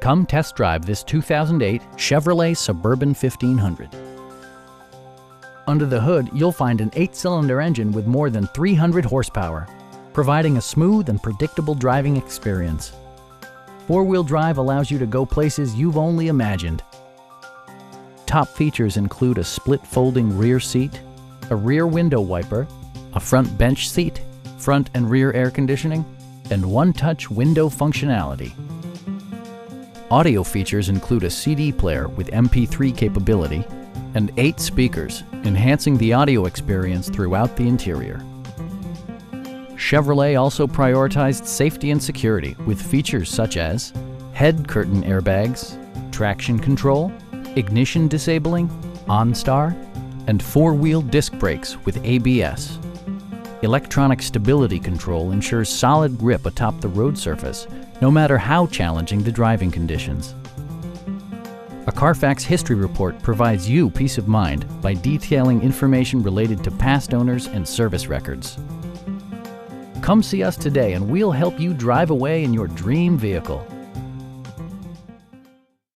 Come test drive this 2008 Chevrolet Suburban 1500. Under the hood, you'll find an 8-cylinder engine with more than 300 horsepower, providing a smooth and predictable driving experience. Four-wheel drive allows you to go places you've only imagined. Top features include a split folding rear seat, a rear window wiper, a front bench seat, front and rear air conditioning, and one-touch window functionality. Audio features include a CD player with MP3 capability and 8 speakers, enhancing the audio experience throughout the interior. Chevrolet also prioritized safety and security with features such as head curtain airbags, traction control, ignition disabling, OnStar, and 4-wheel disc brakes with ABS. Electronic stability control ensures solid grip atop the road surface, no matter how challenging the driving conditions. A Carfax history report provides you peace of mind by detailing information related to past owners and service records. Come see us today and we'll help you drive away in your dream vehicle.